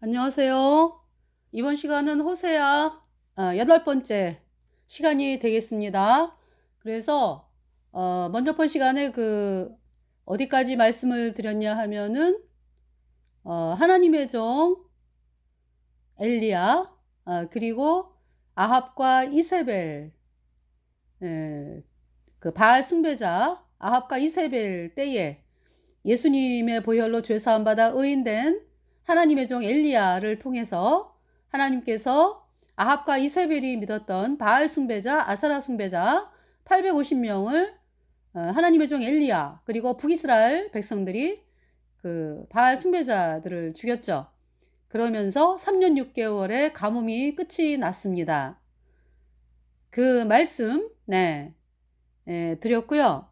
안녕하세요. 이번 시간은 호세아 8번째 시간이 되겠습니다. 그래서 먼저 번 시간에 어디까지 말씀을 드렸냐 하면은 하나님의 종 엘리야, 그리고 아합과 이세벨, 그 바알 숭배자 아합과 이세벨 때에 예수님의 보혈로 죄사함 받아 의인된 하나님의 종 엘리야를 통해서 하나님께서 아합과 이세벨이 믿었던 바알 숭배자 아사라 숭배자 850명을 하나님의 종 엘리야 그리고 북이스라엘 백성들이 그 바알 숭배자들을 죽였죠. 그러면서 3년 6개월의 가뭄이 끝이 났습니다. 그 말씀 드렸고요.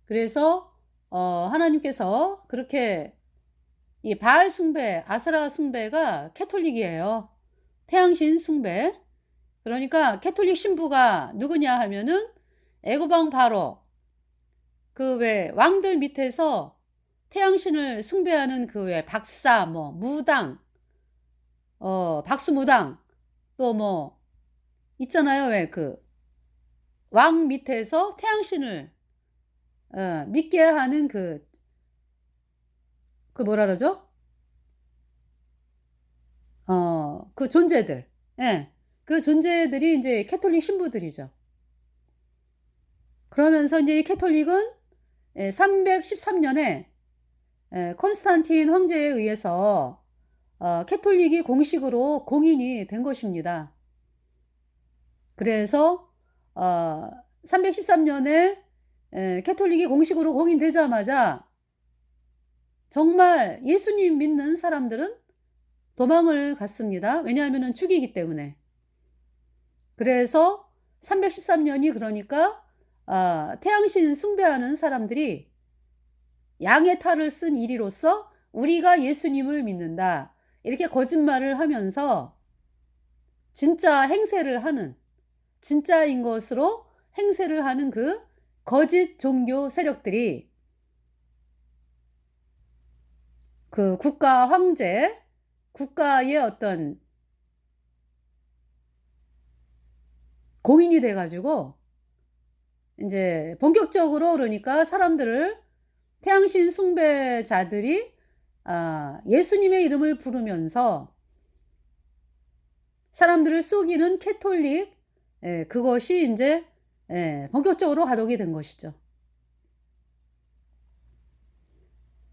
그래서 하나님께서 그렇게 이 바알 숭배, 아스라 숭배가 캐톨릭이에요. 태양신 숭배. 그러니까 캐톨릭 신부가 누구냐 하면은 애고방 바로 그 왜 왕들 밑에서 태양신을 숭배하는 그 왜 박사 뭐 무당 박수무당 또 뭐 있잖아요. 왜 그 왕 밑에서 태양신을 믿게 하는 그 뭐라 그러죠? 그 존재들. 예. 그 존재들이 이제 캐톨릭 신부들이죠. 그러면서 이제 이 캐톨릭은 313년에 콘스탄틴 황제에 의해서 캐톨릭이 공식으로 공인이 된 것입니다. 그래서 313년에 캐톨릭이 공식으로 공인되자마자 정말 예수님 믿는 사람들은 도망을 갔습니다. 왜냐하면 죽이기 때문에. 그래서 313년이 그러니까 태양신 숭배하는 사람들이 양의 탈을 쓴 일이로서 우리가 예수님을 믿는다. 이렇게 거짓말을 하면서 진짜 행세를 하는, 진짜인 것으로 행세를 하는 그 거짓 종교 세력들이 그 국가 황제, 국가의 어떤 공인이 돼가지고 이제 본격적으로 그러니까 사람들을 태양신 숭배자들이 예수님의 이름을 부르면서 사람들을 속이는 캐톨릭 그것이 이제 본격적으로 가동이 된 것이죠.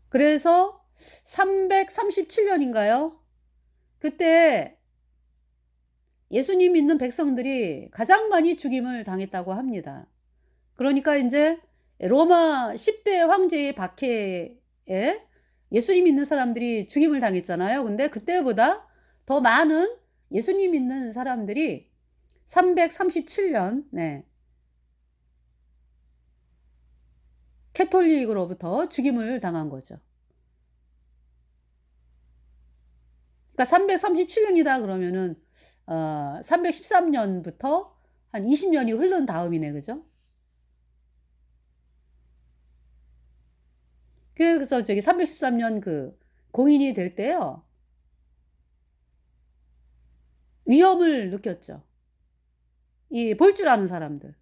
그래서 337년인가요? 그때 예수님 믿는 백성들이 가장 많이 죽임을 당했다고 합니다. 그러니까 이제 로마 10대 황제의 박해에 예수님 믿는 사람들이 죽임을 당했잖아요. 근데 그때보다 더 많은 예수님 믿는 사람들이 337년 캐톨릭으로부터 죽임을 당한 거죠. 그러니까 337년이다 그러면은 313년부터 한 20년이 흐른 다음이네, 그죠? 그래서 저기 313년 그 공인이 될 때요. 위험을 느꼈죠. 이 볼 줄 아는 사람들.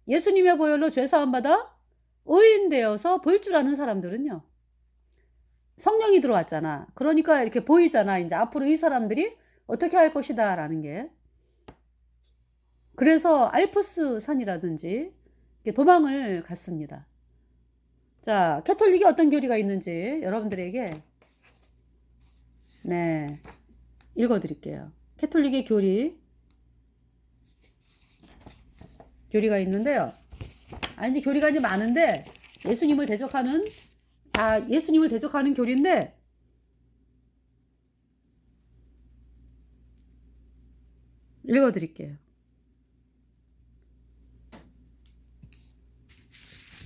예수님의 보혈로 죄 사함 받아 의인 되어서 볼 줄 아는 사람들은요. 성령이 들어왔잖아. 그러니까 이렇게 보이잖아. 이제 앞으로 이 사람들이 어떻게 할 것이다라는 게. 그래서 알프스 산이라든지 도망을 갔습니다. 자, 캐톨릭이 어떤 교리가 있는지 여러분들에게 읽어드릴게요. 캐톨릭의 교리가 있는데요. 이제 교리가 이제 많은데 예수님을 대적하는 교리인데 읽어드릴게요.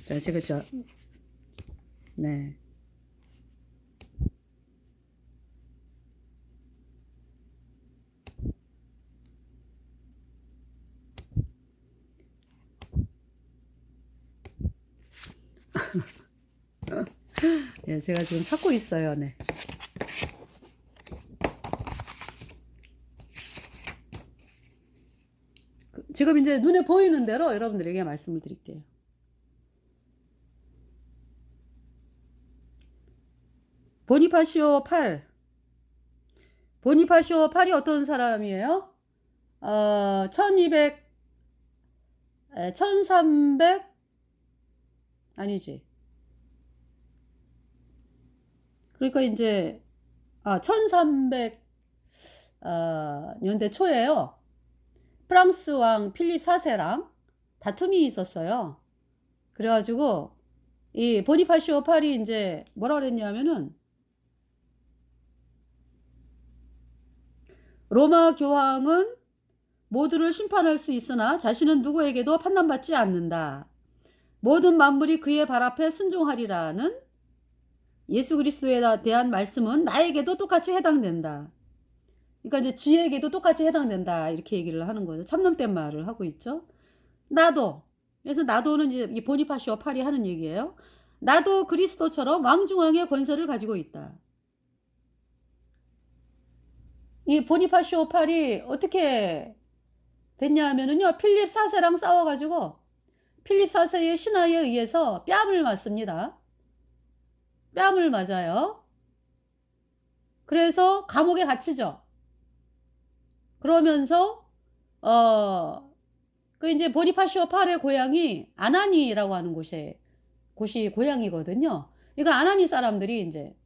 자, 제가 제가 지금 찾고 있어요. 지금 이제 눈에 보이는 대로 여러분들에게 말씀을 드릴게요. 보니파시오 8. 보니파시오 8이 어떤 사람이에요? 1200, 1300, 아니지. 그러니까 이제 1300 년대 초에요. 프랑스 왕 필립 4세랑 다툼이 있었어요. 그래 가지고 이 보니파시오 8이 인제 뭐라 그랬냐면은 "로마 교황은 모두를 심판할 수 있으나 자신은 누구에게도 판단받지 않는다. 모든 만물이 그의 발 앞에 순종하리라는 예수 그리스도에 대한 말씀은 나에게도 똑같이 해당된다." 그러니까 이제 지에게도 똑같이 해당된다 이렇게 얘기를 하는 거죠. 참놈된 말을 하고 있죠. 나도, 그래서 나도는 이제 이 보니파시오 8이 하는 얘기예요. 나도 그리스도처럼 왕중왕의 권세를 가지고 있다. 이 보니파시오 8이 어떻게 됐냐 하면은요, 필립 4세랑 싸워 가지고 필립 4세의 신하에 의해서 뺨을 맞습니다. 뺨을 맞아요. 그래서 감옥에 갇히죠. 그러면서 그 인제 보니파시오 8의 고향이 아나니라고 하는 곳이 고향이거든요. 그러니까 아나니 사람들이 인제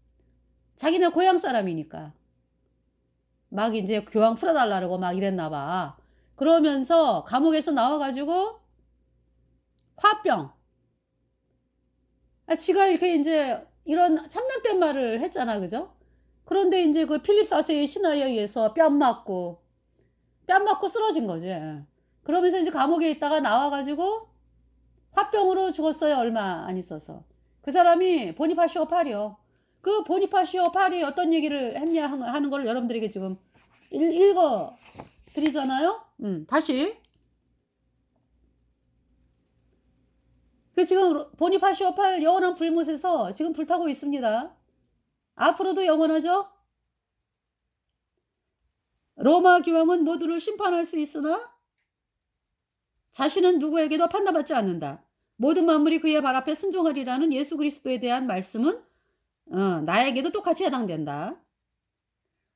자기네 고향 사람이니까 막 인제 교황 풀어 달라고 막 이랬나 봐. 그러면서 감옥에서 나와 가지고 화병. 지가 이렇게 인제 이런 참나된 말을 했잖아. 그죠? 그런데 인제 그 필립 4세의 신하에 의해서 뺨 맞고 쓰러진 거지. 그러면서 이제 감옥에 있다가 나와 가지고 화병으로 죽었어요, 얼마 안 있어서. 그 사람이 보니파시오 8이요. 그 보니파시오 8이 어떤 얘기를 했냐 하는 걸 여러분들에게 지금 읽어 드리잖아요. 다시. 그 지금 보니파시오 8 영원한 불못에서 지금 불타고 있습니다. 앞으로도 영원하죠? 로마 교황은 모두를 심판할 수 있으나 자신은 누구에게도 판단받지 않는다. 모든 만물이 그의 발 앞에 순종하리라는 예수 그리스도에 대한 말씀은 나에게도 똑같이 해당된다.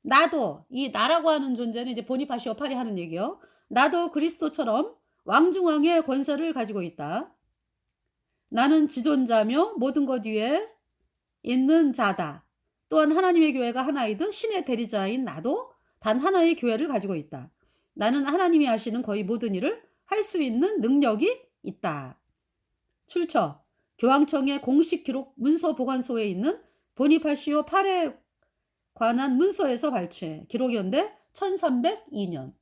나도, 이 나라고 하는 존재는 이제 보니파시오 8이 하는 얘기요. 나도 그리스도처럼 왕중왕의 권세를 가지고 있다. 나는 지존자며 모든 것 위에 있는 자다. 또한 하나님의 교회가 하나이듯 신의 대리자인 나도 단 하나의 교회를 가지고 있다. 나는 하나님이 하시는 거의 모든 일을 할 수 있는 능력이 있다. 출처 교황청의 공식 기록 문서 보관소에 있는 보니파시오 8에 관한 문서에서 발췌. 기록연대 1302년.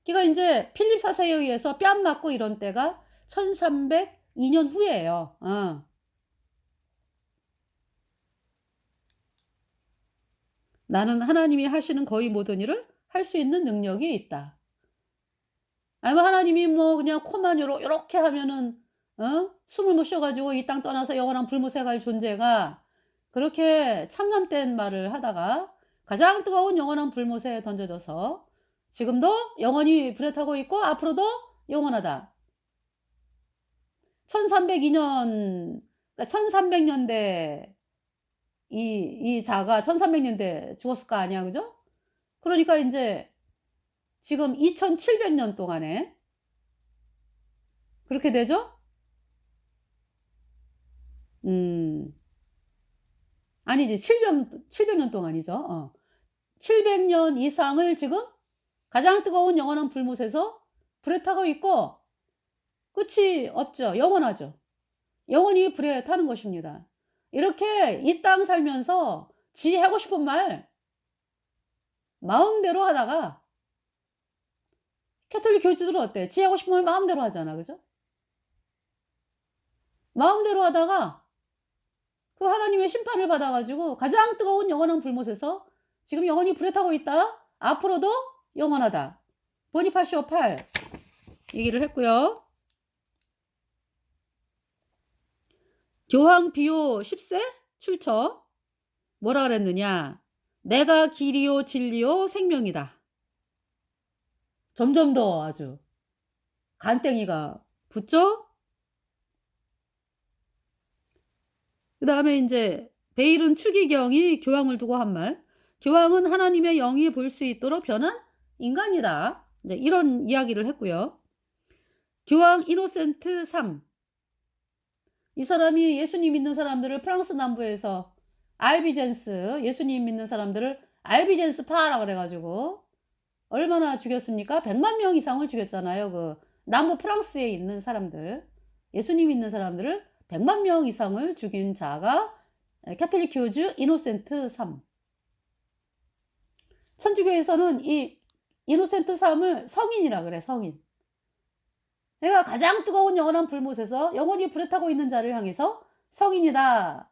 그러니까 이제 필립 4세에 의해서 뺨 맞고 이런 때가 1302년 후예요. 나는 하나님이 하시는 거의 모든 일을 할 수 있는 능력이 있다. 아니면 하나님이 뭐 그냥 코만 요렇게 하면은 숨을 못 쉬어 가지고 이 땅 떠나서 영원한 불못에 갈 존재가 그렇게 참남된 말을 하다가 가장 뜨거운 영원한 불못에 던져져서 지금도 영원히 불에 타고 있고 앞으로도 영원하다. 1302년, 그러니까 1300년대 이 자가 1300년대 죽었을 거 아니야. 그죠? 그러니까 인제 지금 2700년 동안에 그렇게 되죠? 음. 아니지. 700년 동안이죠. 700년 이상을 지금 가장 뜨거운 영원한 불못에서 불에 타고 있고 끝이 없죠. 영원하죠. 영원히 불에 타는 것입니다. 이렇게 이 땅 살면서 지 하고 싶은 말 마음대로 하다가 캐톨릭 교주들은 어때? 지 하고 싶은 말 마음대로 하잖아. 그죠? 마음대로 하다가 그 하나님의 심판을 받아 가지고 가장 뜨거운 영원한 불못에서 지금 영원히 불에 타고 있다. 앞으로도 영원하다. 보니파시오 8 얘기를 했고요. 교황 비오 10세 출처 뭐라 그랬느냐? 내가 길이요 진리요 생명이다. 점점 더 아주 간땡이가 붙죠? 그 다음에 이제 베일은 추기경이 교황을 두고 한 말. 교황은 하나님의 영이 볼 수 있도록 변한 인간이다. 이제 이런 이야기를 했고요. 교황 이노센트 3. 이 사람이 예수님 믿는 사람들을 프랑스 남부에서 알비젠스, 예수님 믿는 사람들을 알비젠스 파라 그래가지고 얼마나 죽였습니까? 100만 명 이상을 죽였잖아요. 그 남부 프랑스에 있는 사람들, 예수님 믿는 사람들을 100만 명 이상을 죽인 자가 캐톨릭 교주 이노센트 3. 천주교에서는 이 이노센트 3을 성인이라 그래, 성인. 내가 가장 뜨거운 영원한 불못에서 영원히 불에 타고 있는 자를 향해서 성인이다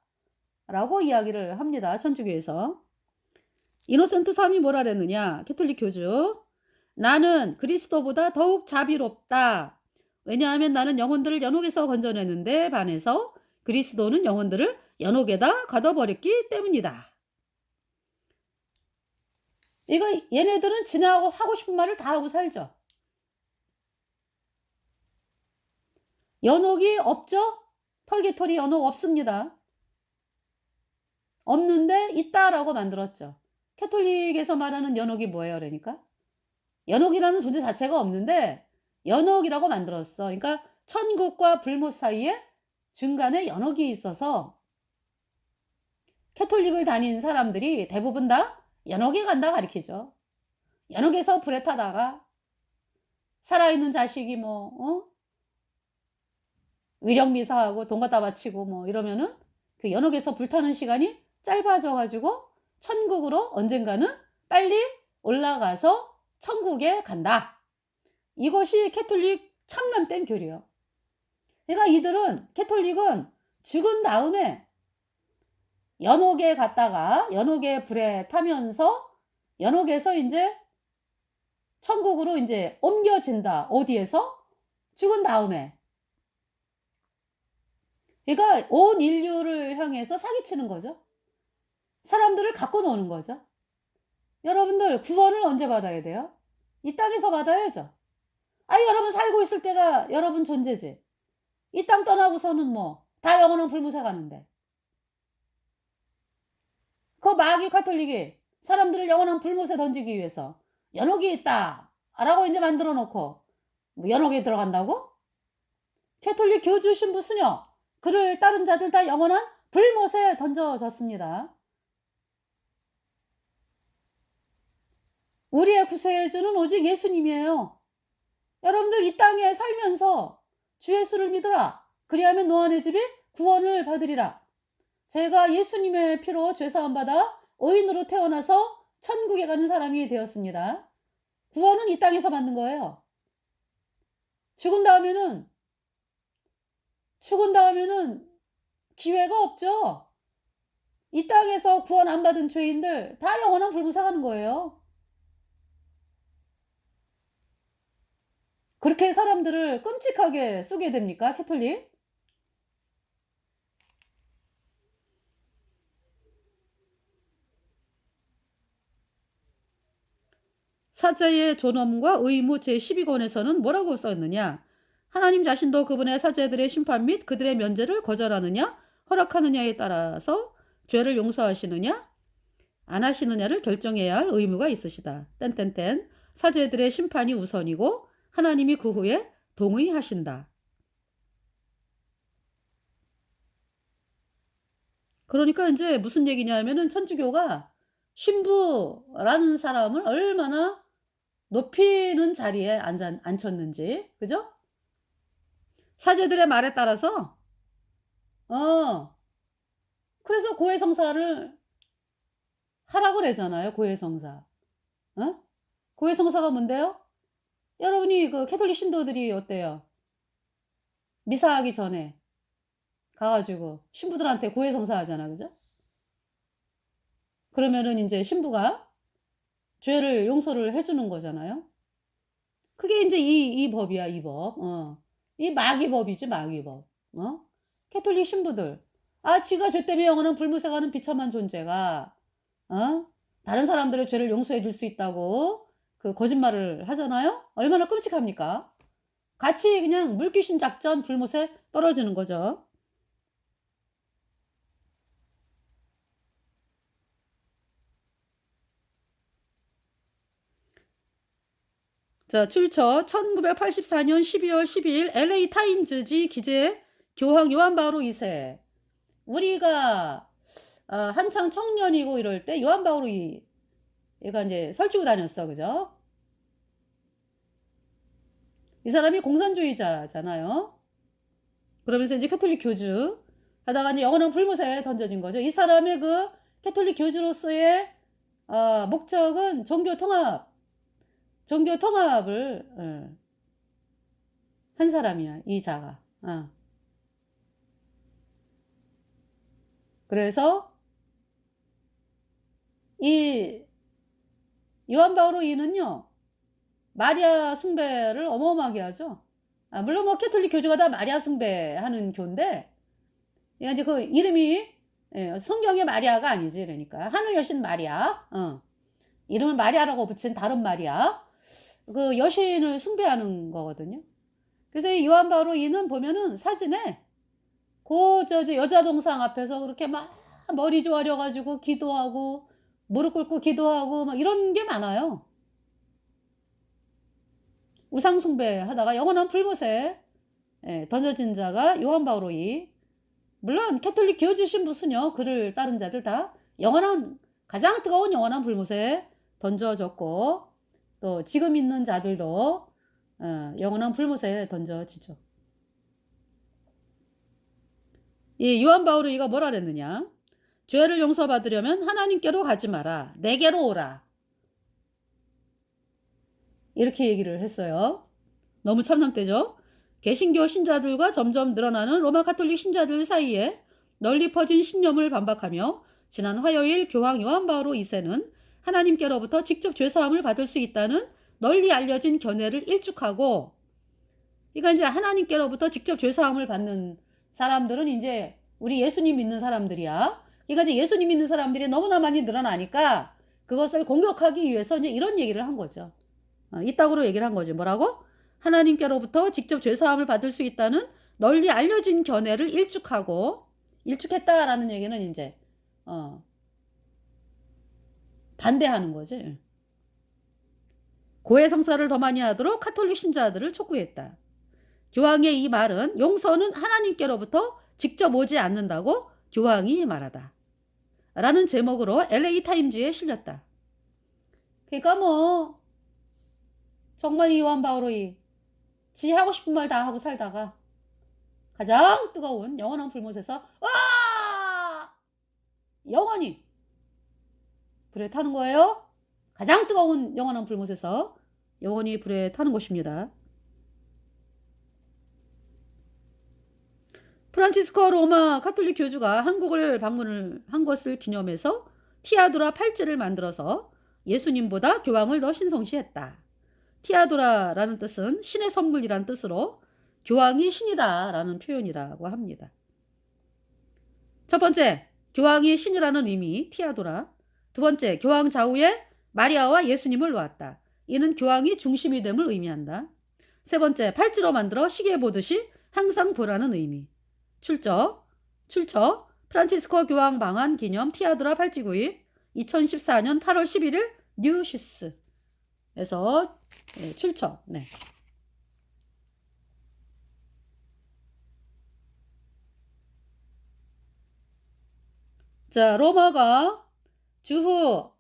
라고 이야기를 합니다. 천주교에서. 이노센트 3이 뭐라 그랬느냐, 캐톨릭 교주. 나는 그리스도보다 더욱 자비롭다. 왜냐하면 나는 영혼들을 연옥에서 건져내는데 반해서 그리스도는 영혼들을 연옥에다 가둬버렸기 때문이다. 이거 얘네들은 지나고 하고 싶은 말을 다 하고 살죠. 연옥이 없죠? 펄게토리 연옥 없습니다. 없는데 있다라고 만들었죠. 캐톨릭에서 말하는 연옥이 뭐예요? 그러니까 연옥이라는 존재 자체가 없는데 연옥이라고 만들었어. 그러니까 천국과 불못 사이에 중간에 연옥이 있어서 캐톨릭을 다닌 사람들이 대부분 다 연옥에 간다 가리키죠. 연옥에서 불에 타다가 살아있는 자식이 위령미사하고 돈 갖다 바치고 이러면은 그 연옥에서 불타는 시간이 짧아져 가지고 천국으로 언젠가는 빨리 올라가서 천국에 간다. 이것이 캐톨릭 참남된 교리요. 그러니까 이들은, 캐톨릭은 죽은 다음에 연옥에 갔다가 연옥에 불에 타면서 연옥에서 이제 천국으로 이제 옮겨진다. 어디에서? 죽은 다음에. 그러니까 온 인류를 향해서 사기치는 거죠. 사람들을 갖고 노는 거죠. 여러분들 구원을 언제 받아야 돼요? 이 땅에서 받아야죠. 여러분 살고 있을 때가 여러분 존재지. 이 땅 떠나고서는 다 영원한 불무사 가는데. 그 마귀 카톨릭이 사람들을 영원한 불못에 던지기 위해서 연옥이 있다 라고 이제 만들어 놓고 연옥에 들어간다고? 캐톨릭 교주 신부 수녀 그를 따른 자들 다 영원한 불못에 던져졌습니다. 우리의 구세주는 오직 예수님이에요. 여러분들 이 땅에 살면서 주 예수를 믿으라. 그리하면 노아의 집이 구원을 받으리라. 제가 예수님의 피로 죄사함 받아 의인으로 태어나서 천국에 가는 사람이 되었습니다. 구원은 이 땅에서 받는 거예요. 죽은 다음에는 기회가 없죠. 이 땅에서 구원 안 받은 죄인들 다 영원한 불무사 가는 거예요. 그렇게 사람들을 끔찍하게 쓰게 됩니까, 캐톨릭? 사제의 존엄과 의무 제12권에서는 뭐라고 써있느냐? 하나님 자신도 그분의 사제들의 심판 및 그들의 면제를 거절하느냐 허락하느냐에 따라서 죄를 용서하시느냐 안 하시느냐를 결정해야 할 의무가 있으시다. 땡땡땡. 사제들의 심판이 우선이고 하나님이 그 후에 동의하신다. 그러니까 이제 무슨 얘기냐면은 천주교가 신부라는 사람을 얼마나 높이는 자리에 앉혔는지, 그죠? 사제들의 말에 따라서 그래서 고해성사를 하라고 그러잖아요. 고해성사. 고해성사가 뭔데요? 여러분이 그 캐톨릭 신도들이 어때요? 미사하기 전에 가가지고 신부들한테 고해성사 하잖아, 그죠? 그러면은 이제 신부가 죄를 용서를 해주는 거잖아요. 그게 이제 이 법이야, 이 법. 이 마귀법이지, 마귀법. 캐톨릭 신부들. 지가 죄 때문에 영원한 불무새 가는 비참한 존재가, 다른 사람들의 죄를 용서해 줄 수 있다고 그 거짓말을 하잖아요? 얼마나 끔찍합니까? 같이 그냥 물귀신 작전 불못에 떨어지는 거죠. 자, 출처 1984년 12월 12일 LA 타임즈지 기재 교황 요한 바오로 2세. 우리가 한창 청년이고 이럴 때 요한 바오로 얘가 이제 설치고 다녔어. 그죠? 이 사람이 공산주의자잖아요. 그러면서 이제 캐톨릭 교주 하다가 이제 영원한 불못에 던져진 거죠. 이 사람의 그 캐톨릭 교주로서의 목적은 종교 통합을 한 사람이야, 이 자가. 그래서 이 요한 바오로 2는요, 마리아 숭배를 어마어마하게 하죠. 물론 뭐 캐톨릭 교주가 다 마리아 숭배하는 교인데, 이제 그 이름이 성경의 마리아가 아니지. 그러니까 하늘 여신 마리아, 이름을 마리아라고 붙인 다른 마리아, 그 여신을 숭배하는 거거든요. 그래서 이 요한 바오로 2는 보면은 사진에 저 여자 동상 앞에서 그렇게 막 머리 조아려가지고 기도하고 무릎 꿇고 기도하고 막 이런 게 많아요. 우상 숭배하다가 영원한 불못에 던져진 자가 요한 바오로 2. 물론 캐톨릭 교주 신부는요, 그를 따른 자들 다 가장 뜨거운 영원한 불못에 던져졌고, 또 지금 있는 자들도 영원한 불못에 던져지죠. 이 요한 바오로 2가 뭐라 그랬느냐? 죄를 용서받으려면 하나님께로 가지 마라. 내게로 오라. 이렇게 얘기를 했어요. 너무 참남되죠? 개신교 신자들과 점점 늘어나는 로마 가톨릭 신자들 사이에 널리 퍼진 신념을 반박하며 지난 화요일 교황 요한 바오로 2세는 하나님께로부터 직접 죄사함을 받을 수 있다는 널리 알려진 견해를 일축하고, 그러니까 이제 하나님께로부터 직접 죄사함을 받는 사람들은 이제 우리 예수님 믿는 사람들이야. 그러니까 이제 예수님 믿는 사람들이 너무나 많이 늘어나니까 그것을 공격하기 위해서 이제 이런 얘기를 한 거죠. 이따구로 얘기를 한 거지. 뭐라고? 하나님께로부터 직접 죄사함을 받을 수 있다는 널리 알려진 견해를 일축했다라는 얘기는 이제 반대하는 거지. 고해 성사를 더 많이 하도록 카톨릭 신자들을 촉구했다. 교황의 이 말은 용서는 하나님께로부터 직접 오지 않는다고 교황이 말하다. 라는 제목으로 LA 타임즈에 실렸다. 그러니까 뭐 정말 이 요한 바오로 2, 지 하고 싶은 말 다 하고 살다가 가장 뜨거운 영원한 불못에서 영원히 불에 타는 거예요. 가장 뜨거운 영원한 불못에서 영원히 불에 타는 것입니다. 프란치스코 로마 가톨릭 교주가 한국을 방문을 한 것을 기념해서 티아도라 팔찌를 만들어서 예수님보다 교황을 더 신성시했다. 티아도라라는 뜻은 신의 선물이란 뜻으로 교황이 신이다라는 표현이라고 합니다. 첫 번째, 교황이 신이라는 의미, 티아도라. 두 번째, 교황 좌우에 마리아와 예수님을 놓았다. 이는 교황이 중심이 됨을 의미한다. 세 번째, 팔찌로 만들어 시계 보듯이 항상 보라는 의미. 출처 프란치스코 교황 방한 기념 티아도라 팔찌 구입 2014년 8월 11일 뉴시스에서 출처. 네. 자, 로마가 주후,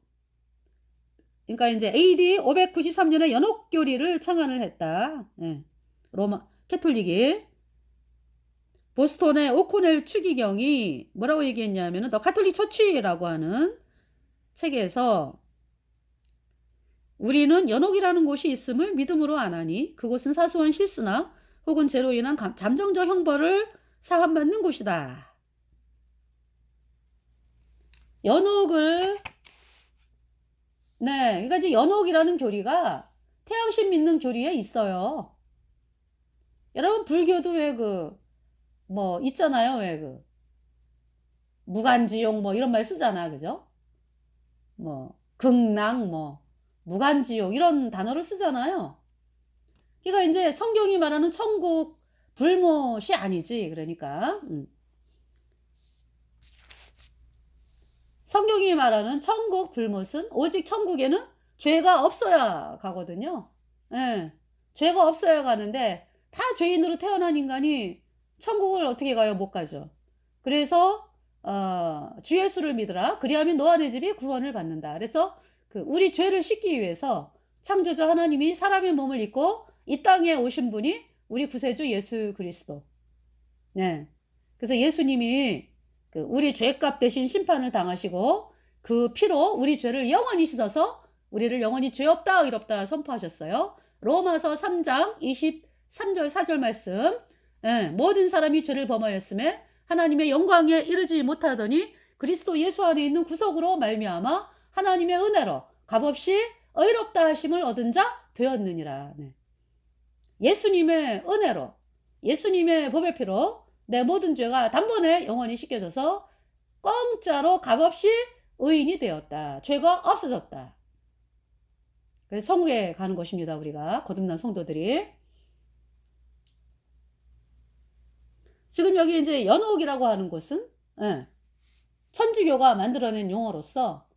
그러니까 이제 AD 593년에 연옥교리를 창안을 했다. 로마 캐톨릭이. 보스턴의 오코넬 추기경이 뭐라고 얘기했냐면은 더 카톨릭 처치라고 하는 책에서 우리는 연옥이라는 곳이 있음을 믿음으로 안 하니 그곳은 사소한 실수나 혹은 죄로 인한 잠정적 형벌을 사함받는 곳이다. 연옥을 그러니까 이제 연옥이라는 교리가 태양신 믿는 교리에 있어요. 여러분 불교도 왜 있잖아요. 왜 무간지용 이런 말 쓰잖아. 그죠? 극락 무간지용 이런 단어를 쓰잖아요. 그러니까 이제 성경이 말하는 천국 불못이 아니지. 그러니까 성경이 말하는 천국 불못은 오직 천국에는 죄가 없어야 가거든요. 예. 죄가 없어야 가는데 다 죄인으로 태어난 인간이 천국을 어떻게 가요? 못 가죠. 그래서 주 예수를 믿으라. 그리하면 너와 네 집이 구원을 받는다. 그래서 그 우리 죄를 씻기 위해서 창조주 하나님이 사람의 몸을 입고 이 땅에 오신 분이 우리 구세주 예수 그리스도. 네. 그래서 예수님이 그 우리 죄값 대신 심판을 당하시고 그 피로 우리 죄를 영원히 씻어서 우리를 영원히 죄 없다 의롭다 선포하셨어요. 로마서 3장 23절 4절 말씀. 예, 모든 사람이 죄를 범하였음에 하나님의 영광에 이르지 못하더니 그리스도 예수 안에 있는 구속으로 말미암아 하나님의 은혜로 값없이 의롭다 하심을 얻은 자 되었느니라. 네. 예수님의 은혜로 예수님의 법의 피로 내 모든 죄가 단번에 영원히 씻겨져서 공짜로 값없이 의인이 되었다. 죄가 없어졌다. 그래서 천국에 가는 것입니다. 우리가 거듭난 성도들이. 지금 여기 이제 연옥이라고 하는 곳은 천주교가 만들어낸 용어로서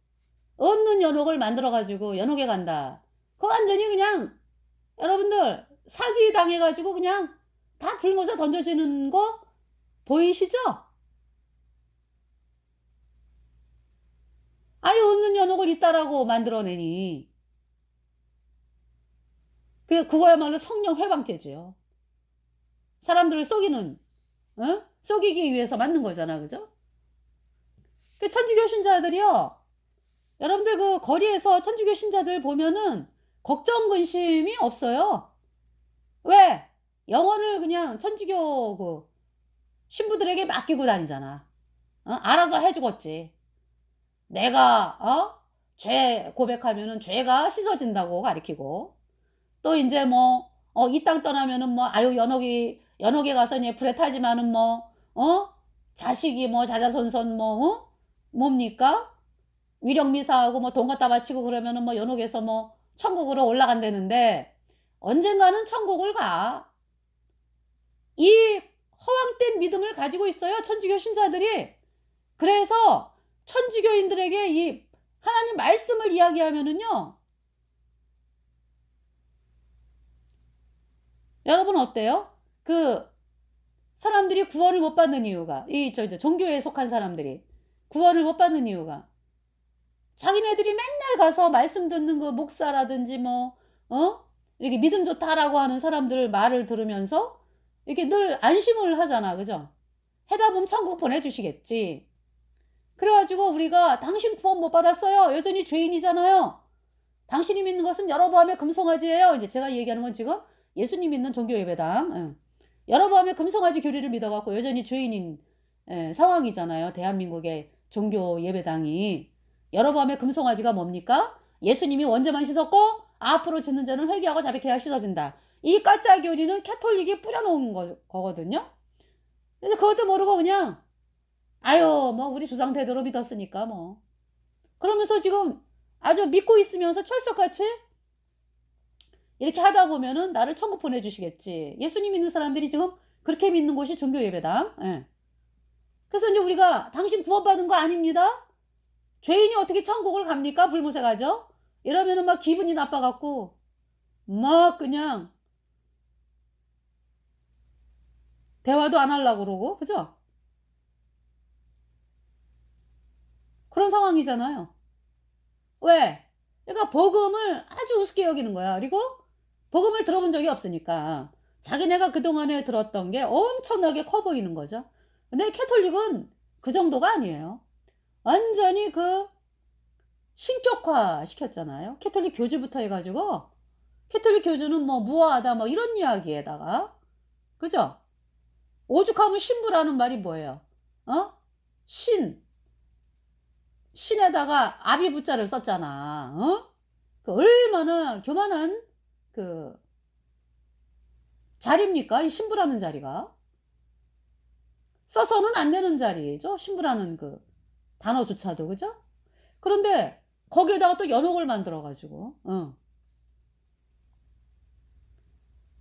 없는 연옥을 만들어가지고 연옥에 간다. 그거 완전히 그냥 여러분들 사기 당해가지고 그냥 다 불못에 던져지는 거 보이시죠? 아예 없는 연옥을 있다라고 만들어내니 그거야말로 성령 회방죄지요. 사람들을 속이는 속이기 위해서 만든 거잖아. 그죠? 그 천주교 신자들이요. 여러분들 그 거리에서 천주교 신자들 보면은 걱정 근심이 없어요. 왜? 영혼을 그냥 천주교 그 신부들에게 맡기고 다니잖아. 알아서 해주겠지. 내가 죄 고백하면은 죄가 씻어진다고 가리키고 또 이제 뭐 이 땅 떠나면은 뭐 아유 연옥에 가서 이제 불에 타지만은 뭐 자식이 뭐 자자손손 뭐 뭡니까 위령미사하고 뭐 돈 갖다 바치고 그러면은 뭐 연옥에서 뭐 천국으로 올라간다는데 언젠가는 천국을 가. 이 허황된 믿음을 가지고 있어요 천주교 신자들이. 그래서 천주교인들에게 이 하나님 말씀을 이야기하면은요 여러분 어때요? 그 사람들이 구원을 못 받는 이유가 이 종교에 속한 사람들이 구원을 못 받는 이유가 자기네들이 맨날 가서 말씀 듣는 그 목사라든지 뭐 이렇게 믿음 좋다라고 하는 사람들 말을 들으면서 이렇게 늘 안심을 하잖아. 그죠? 해다 보면 천국 보내주시겠지. 그래가지고 우리가 당신 구원 못 받았어요. 여전히 죄인이잖아요. 당신이 믿는 것은 여러보암의 금송아지예요. 이제 제가 얘기하는 건 지금 예수님 믿는 종교예배당. 여러보암의 금송아지 교리를 믿어갖고 여전히 죄인인 상황이잖아요. 대한민국의 종교 예배당이. 여러보암의 금송아지가 뭡니까? 예수님이 원죄만 씻었고 앞으로 짓는 자는 회개하고 자백해야 씻어진다. 이 가짜 교리는 캐톨릭이 뿌려놓은 거거든요. 근데 그것도 모르고 그냥 아유 뭐 우리 주상 대대로 믿었으니까 뭐 그러면서 지금 아주 믿고 있으면서 철석같이 이렇게 하다 보면은 나를 천국 보내주시겠지. 예수님 믿는 사람들이 지금 그렇게 믿는 곳이 종교 예배당. 그래서 이제 우리가 당신 구원받은 거 아닙니다. 죄인이 어떻게 천국을 갑니까? 불못에 가죠. 이러면은 막 기분이 나빠갖고 막 그냥 대화도 안 하려고 그러고 그죠? 그런 상황이잖아요. 왜? 그러니까 복음을 아주 우습게 여기는 거야. 그리고 복음을 들어본 적이 없으니까 자기네가 그동안에 들었던 게 엄청나게 커 보이는 거죠. 근데 캐톨릭은 그 정도가 아니에요. 완전히 그 신격화 시켰잖아요. 캐톨릭 교주부터 해가지고 캐톨릭 교주는 뭐 무화하다 뭐 이런 이야기에다가 그죠? 오죽하면 신부라는 말이 뭐예요? 신에다가 아비부자를 썼잖아. 그 얼마나 교만한 그 자리입니까? 이 신부라는 자리가. 써서는 안 되는 자리죠. 신부라는 그 단어조차도 그죠? 그런데 거기에다가 또 연옥을 만들어가지고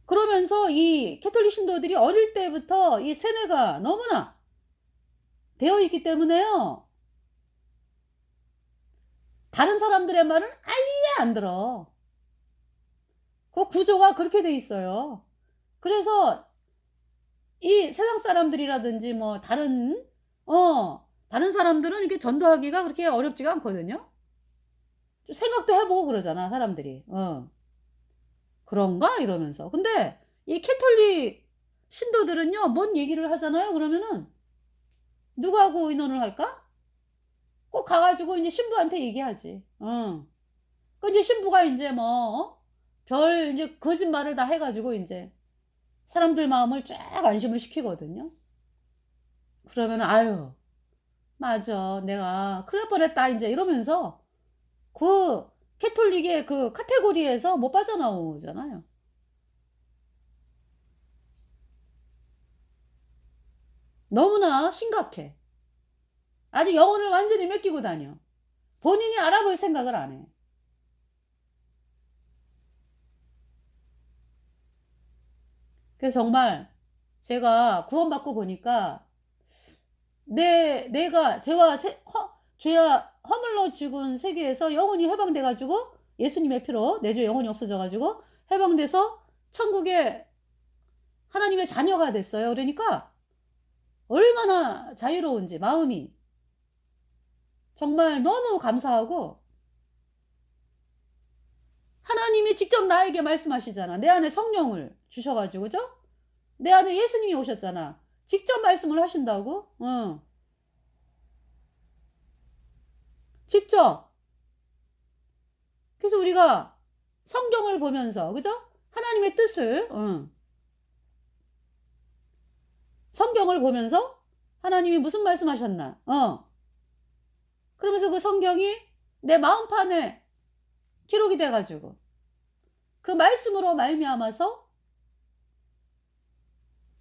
그러면서 이 캐톨릭 신도들이 어릴 때부터 이 세뇌가 너무나 되어 있기 때문에요. 다른 사람들의 말은 아예 안 들어. 그 구조가 그렇게 돼 있어요. 그래서 이 세상 사람들이라든지 뭐 다른 사람들은 이렇게 전도하기가 그렇게 어렵지가 않거든요. 좀 생각도 해보고 그러잖아, 사람들이. 그런가? 이러면서. 근데 이 캐톨릭 신도들은요, 뭔 얘기를 하잖아요. 그러면은 누구하고 의논을 할까? 꼭 가가지고 이제 신부한테 얘기하지. 그 이제 신부가 이제 뭐, 별 이제 거짓말을 다 해가지고 이제 사람들 마음을 쫙 안심을 시키거든요. 그러면, 아유, 맞아. 내가 큰일 날 뻔했다. 이제 이러면서 그 캐톨릭의 그 카테고리에서 못 빠져나오잖아요. 너무나 심각해. 아직 영혼을 완전히 맡기고 다녀. 본인이 알아볼 생각을 안 해. 그래서 정말 제가 구원받고 보니까 내가 죄와 허물로 죽은 세계에서 영혼이 해방돼가지고 예수님의 피로 내 죄 영혼이 없어져가지고 해방돼서 천국에 하나님의 자녀가 됐어요. 그러니까 얼마나 자유로운지 마음이 정말 너무 감사하고, 하나님이 직접 나에게 말씀하시잖아. 내 안에 성령을 주셔가지고, 그죠? 내 안에 예수님이 오셨잖아. 직접 말씀을 하신다고? 응. 직접. 그래서 우리가 성경을 보면서, 그죠? 하나님의 뜻을, 성경을 보면서 하나님이 무슨 말씀하셨나? 그러면서 그 성경이 내 마음판에 기록이 돼가지고 그 말씀으로 말미암아서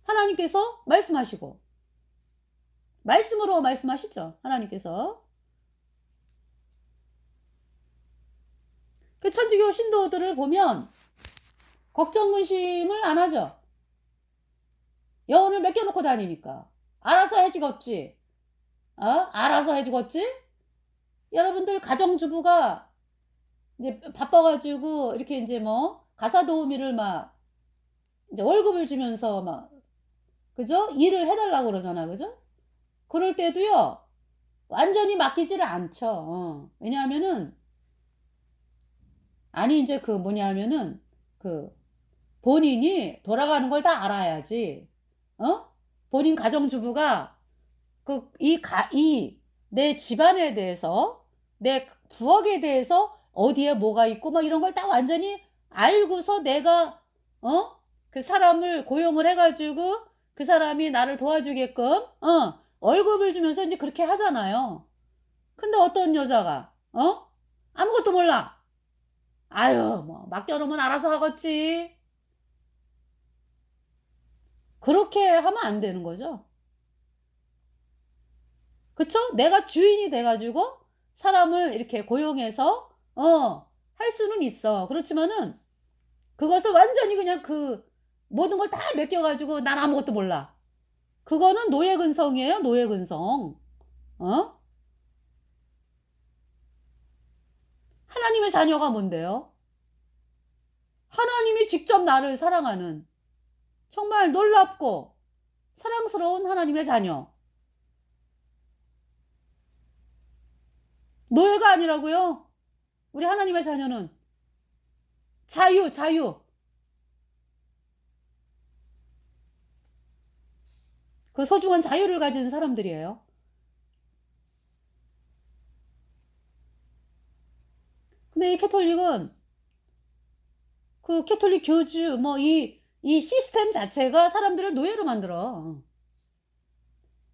하나님께서 말씀하시고, 말씀으로 말씀하시죠. 하나님께서. 그 천주교 신도들을 보면 걱정 근심을 안 하죠. 영혼을 맡겨놓고 다니니까. 알아서 해주겠지. 알아서 해주겠지? 여러분들 가정주부가 이제 바빠가지고 이렇게 이제 뭐 가사 도우미를 막 이제 월급을 주면서 막, 그죠? 일을 해달라고 그러잖아. 그죠? 그럴 때도요, 완전히 맡기지를 않죠. 왜냐하면은, 아니, 이제 그 뭐냐면은, 그 본인이 돌아가는 걸 다 알아야지. 본인 가정주부가 내 집안에 대해서, 내 부엌에 대해서 어디에 뭐가 있고 막 이런 걸 다 완전히 알고서 내가, 그 사람을 고용을 해가지고 그 사람이 나를 도와주게끔, 월급을 주면서 이제 그렇게 하잖아요. 근데 어떤 여자가, 아무것도 몰라. 아유, 뭐, 맡겨놓으면 알아서 하겠지. 그렇게 하면 안 되는 거죠. 그쵸? 내가 주인이 돼가지고 사람을 이렇게 고용해서, 할 수는 있어. 그렇지만은 그것을 완전히 그냥 그 모든 걸 다 맡겨가지고 난 아무것도 몰라. 그거는 노예근성이에요, 노예근성. 어? 하나님의 자녀가 뭔데요? 하나님이 직접 나를 사랑하는 정말 놀랍고 사랑스러운 하나님의 자녀. 노예가 아니라고요. 우리 하나님의 자녀는 자유, 자유. 그 소중한 자유를 가진 사람들이에요. 근데 이 캐톨릭은 그 캐톨릭 교주 뭐 이 시스템 자체가 사람들을 노예로 만들어.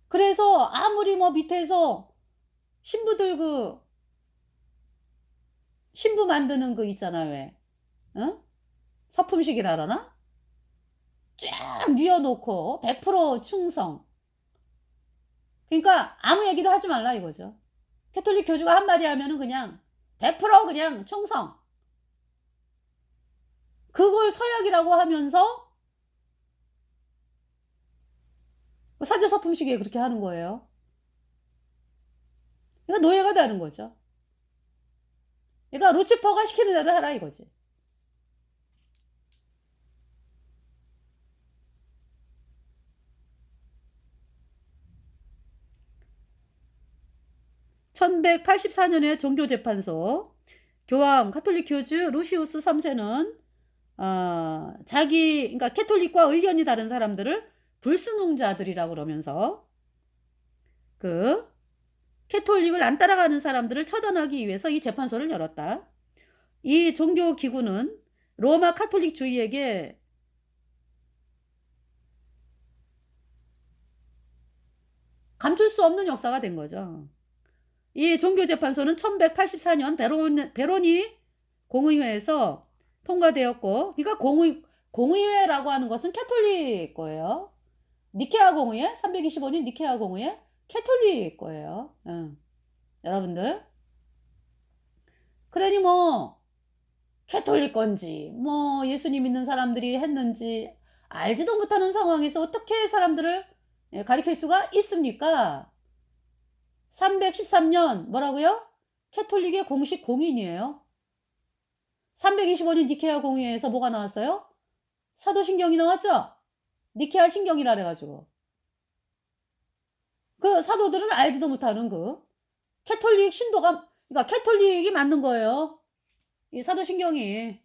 그래서 아무리 뭐 밑에서 신부들 그 신부 만드는 거 있잖아, 왜? 어? 서품식이라나? 쫙 뉘어놓고 100% 충성. 그러니까 아무 얘기도 하지 말라 이거죠. 캐톨릭 교주가 한마디 하면은 그냥 100% 그냥 충성. 그걸 서약이라고 하면서 사제서품식에 그렇게 하는 거예요. 그러니까 노예가 되는 거죠. 그러니까 루치퍼가 시키는 대로 해라 이거지. (1184년에) 종교재판소 교황 카톨릭 교주 루시우스 3세는 자기 그러니까 캐톨릭과 의견이 다른 사람들을 불순응자들이라고 그러면서 그 캐톨릭을 안 따라가는 사람들을 처단하기 위해서 이 재판소를 열었다. 이 종교 기구는 로마 카톨릭주의에게 감출 수 없는 역사가 된 거죠. 이 종교재판소는 1184년 베로니 공의회에서 통과되었고, 그러니까 공의회라고 하는 것은 캐톨릭 거예요. 니케아 공의회, 325년 니케아 공의회, 캐톨릭 거예요. 여러분들. 그러니 뭐 캐톨릭 건지 뭐 예수님 믿는 사람들이 했는지 알지도 못하는 상황에서 어떻게 사람들을 가리킬 수가 있습니까? 313년 뭐라고요? 캐톨릭의 공식 공인이에요. 325년 니케아 공의회에서 뭐가 나왔어요? 사도신경이 나왔죠? 니케아 신경이라 그래가지고 그 사도들은 알지도 못하는 그 캐톨릭 신도가 그러니까 캐톨릭이 만든 거예요. 이 사도신경이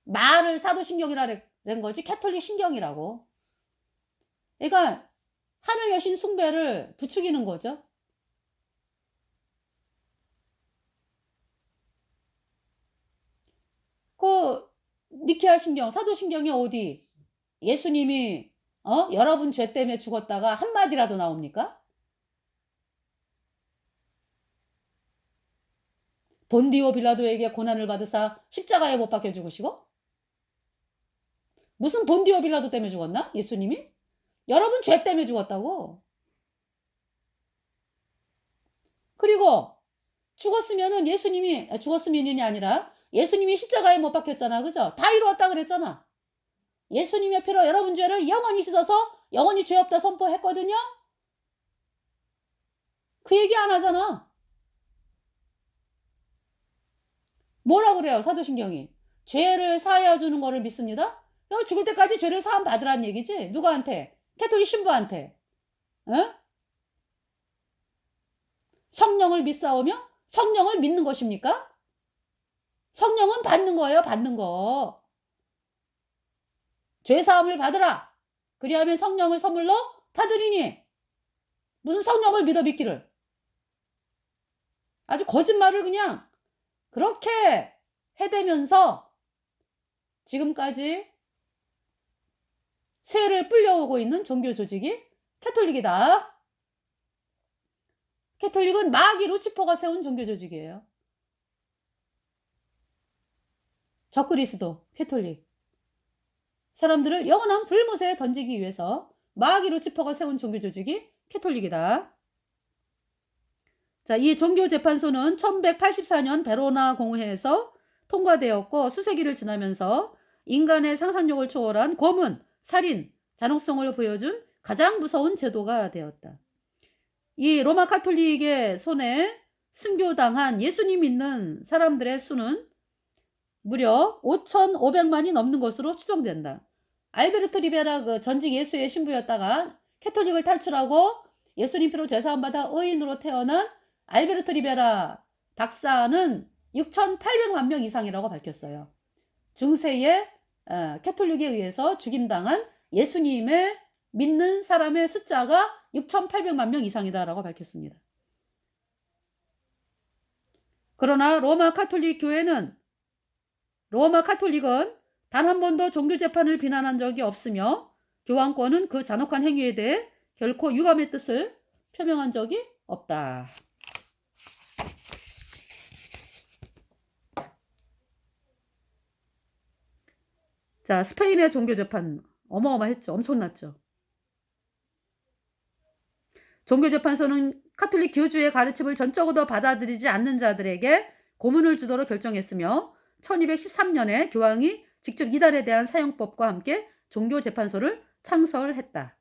말을 사도신경이라 된 거지 캐톨릭 신경이라고. 그러니까 하늘 여신 숭배를 부추기는 거죠. 그 니케아 신경, 사도신경이 어디 예수님이 여러분 죄 때문에 죽었다가 한마디라도 나옵니까? 본디오 빌라도에게 고난을 받으사 십자가에 못 박혀 죽으시고? 무슨 본디오 빌라도 때문에 죽었나? 예수님이? 여러분 죄 때문에 죽었다고. 그리고 죽었으면은 예수님이 죽었으면이 아니라 예수님이 십자가에 못 박혔잖아. 그죠? 다 이루었다 그랬잖아. 예수님의 피로 여러분 죄를 영원히 씻어서 영원히 죄 없다 선포했거든요. 그 얘기 안 하잖아. 뭐라 그래요? 사도신경이 죄를 사하여 주는 거를 믿습니다. 그럼 죽을 때까지 죄를 사함 받으라는 얘기지. 누구한테? 캐톨릭 신부한테. 어? 성령을 믿사오며 성령을 믿는 것입니까? 성령은 받는 거예요. 받는 거. 죄사함을 받으라. 그리하면 성령을 선물로 받으리니. 무슨 성령을 믿어 믿기를. 아주 거짓말을 그냥 그렇게 해대면서 지금까지 세를 불려오고 있는 종교 조직이 캐톨릭이다. 캐톨릭은 마귀 루치퍼가 세운 종교 조직이에요. 적그리스도 캐톨릭. 사람들을 영원한 불못에 던지기 위해서 마귀 루치퍼가 세운 종교 조직이 캐톨릭이다. 자, 이 종교재판소는 1184년 베로나 공회에서 통과되었고 수세기를 지나면서 인간의 상상력을 초월한 고문, 살인, 잔혹성을 보여준 가장 무서운 제도가 되었다. 이 로마 카톨릭의 손에 순교당한 예수님 믿는 사람들의 수는 무려 5,500만이 넘는 것으로 추정된다. 알베르토 리베라 그 전직 예수의 신부였다가 캐톨릭을 탈출하고 예수님 피로 죄사함 받아 의인으로 태어난 알베르토 리베라 박사는 6,800만 명 이상이라고 밝혔어요. 중세의 캐톨릭에 의해서 죽임당한 예수님의 믿는 사람의 숫자가 6,800만 명 이상이다라고 밝혔습니다. 그러나 로마 카톨릭은 단 한 번도 종교재판을 비난한 적이 없으며 교황권은 그 잔혹한 행위에 대해 결코 유감의 뜻을 표명한 적이 없다. 자, 스페인의 종교재판 어마어마했죠. 엄청났죠. 종교재판소는 카톨릭 교주의 가르침을 전적으로 받아들이지 않는 자들에게 고문을 주도록 결정했으며 1213년에 교황이 직접 이단에 대한 사형법과 함께 종교재판소를 창설했다.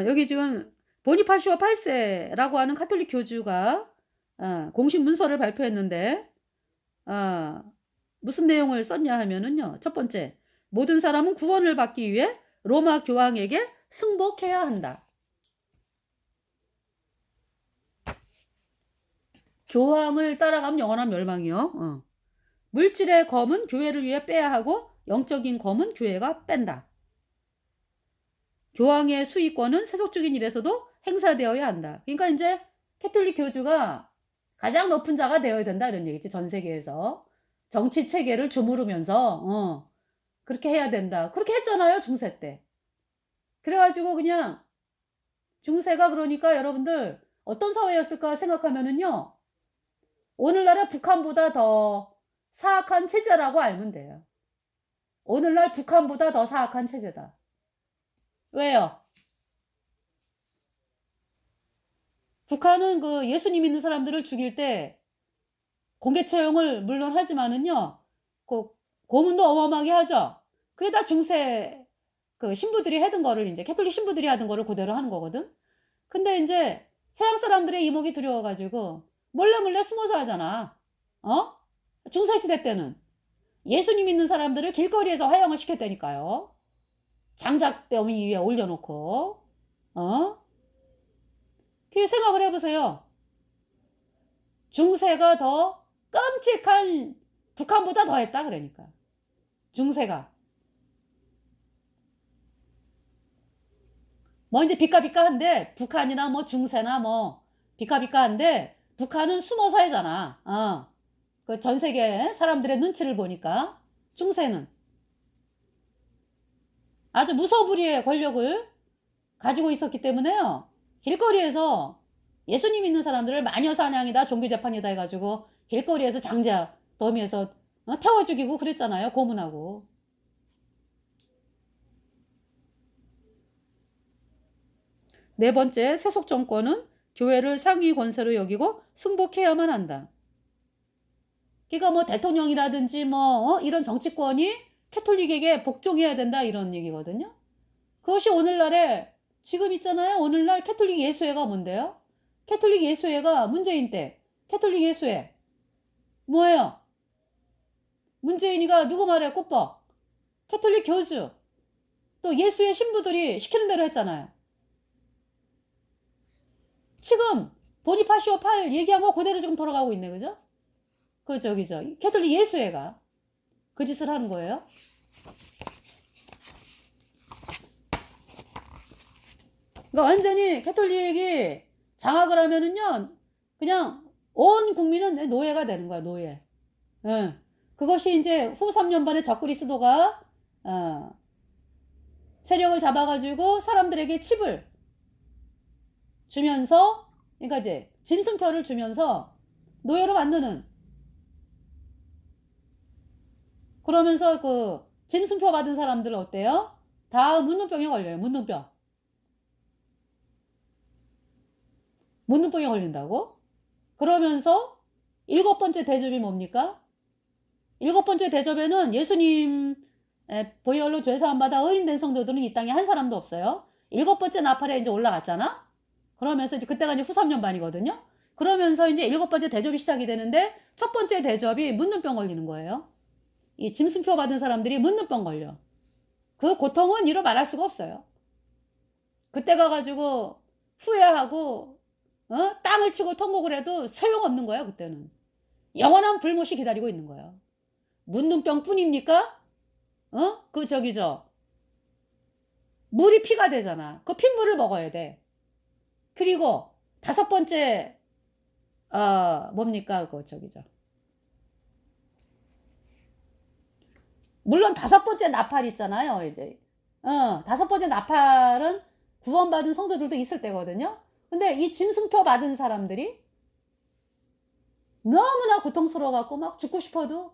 여기 지금 보니파시오 8세라고 하는 가톨릭 교주가 공식 문서를 발표했는데 무슨 내용을 썼냐 하면은요. 첫 번째, 모든 사람은 구원을 받기 위해 로마 교황에게 승복해야 한다. 교황을 따라가면 영원한 멸망이요. 물질의 검은 교회를 위해 빼야 하고 영적인 검은 교회가 뺀다. 교황의 수의권은 세속적인 일에서도 행사되어야 한다. 그러니까 이제 캐톨릭 교주가 가장 높은 자가 되어야 된다 이런 얘기지. 전 세계에서 정치 체계를 주무르면서 그렇게 해야 된다. 그렇게 했잖아요, 중세 때. 그래가지고 그냥 중세가 그러니까 여러분들 어떤 사회였을까 생각하면은요. 오늘날의 북한보다 더 사악한 체제라고 알면 돼요. 오늘날 북한보다 더 사악한 체제다. 왜요? 북한은 그 예수님 믿는 사람들을 죽일 때 공개 처형을 물론 하지만은요. 그 고문도 어마어마하게 하죠. 그게 다 중세 그 신부들이 하던 거를 이제 캐톨릭 신부들이 하던 거를 그대로 하는 거거든. 근데 이제 서양 사람들의 이목이 두려워가지고 몰래 숨어서 하잖아. 중세 시대 때는 예수님 믿는 사람들을 길거리에서 화형을 시켰다니까요. 장작더미 위에 올려놓고 그 생각을 해보세요. 중세가 더 끔찍한 북한보다 더 했다 그러니까. 중세가 뭐 이제 비까비까한데 북한이나 뭐 중세나 뭐 비까비까한데 북한은 숨어서 하잖아. 그 전 세계 사람들의 눈치를 보니까 중세는 아주 무소불위의 권력을 가지고 있었기 때문에요. 길거리에서 예수님 믿는 사람들을 마녀 사냥이다 종교재판이다 해가지고 길거리에서 장자 더미에서 태워 죽이고 그랬잖아요. 고문하고. 네 번째, 세속 정권은 교회를 상위 권세로 여기고 승복해야만 한다. 그러니까 뭐 대통령이라든지 뭐 이런 정치권이 캐톨릭에게 복종해야 된다 이런 얘기거든요. 그것이 오늘날에 지금 있잖아요. 오늘날 캐톨릭 예수회가 뭔데요? 캐톨릭 예수회가 문재인 때 캐톨릭 예수회 뭐예요? 문재인이가 누구 말에 꼽어? 캐톨릭 교주 또 예수의 신부들이 시키는 대로 했잖아요. 지금 보니파시오 8 얘기한 거 그대로 지금 돌아가고 있네. 그죠? 그 저기죠. 캐톨릭 예수회가 그 짓을 하는 거예요. 그러니까 완전히 캐톨릭이 장악을 하면은요. 그냥 온 국민은 노예가 되는 거야. 노예. 예. 그것이 이제 후 3년반에 적그리스도가 세력을 잡아가지고 사람들에게 칩을 주면서 그러니까 이제 짐승표를 주면서 노예로 만드는 그러면서 그 짐승표 받은 사람들 어때요? 다 문둥병에 걸려요. 문둥병. 문둥병에 걸린다고? 그러면서 7번째 대접이 뭡니까? 7번째 대접에는 예수님 보혈로 죄사함 받아 의인된 성도들은 이 땅에 한 사람도 없어요. 7번째 나팔에 이제 올라갔잖아. 그러면서 이제 그때가 이제 후 3년 반이거든요. 그러면서 이제 7번째 대접이 시작이 되는데 첫 번째 대접이 문둥병 걸리는 거예요. 이 짐승표 받은 사람들이 문둥병 걸려. 그 고통은 이루 말할 수가 없어요. 그때 가가지고 후회하고 땅을 치고 통곡을 해도 소용없는 거야. 그때는 영원한 불못이 기다리고 있는 거예요. 문둥병 뿐입니까? 그 저기죠. 물이 피가 되잖아. 그 핏물을 먹어야 돼. 그리고 5번째 뭡니까? 그 저기죠. 물론 5번째 나팔 있잖아요. 이제 5번째 나팔은 구원받은 성도들도 있을 때거든요. 근데 이 짐승표 받은 사람들이 너무나 고통스러워갖고 막 죽고 싶어도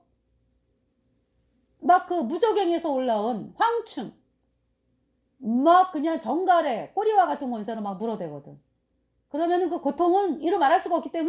막 그 무적행에서 올라온 황충, 막 그냥 정갈에 꼬리와 같은 권세로 막 물어대거든. 그러면은 그 고통은 이루 말할 수가 없기 때문에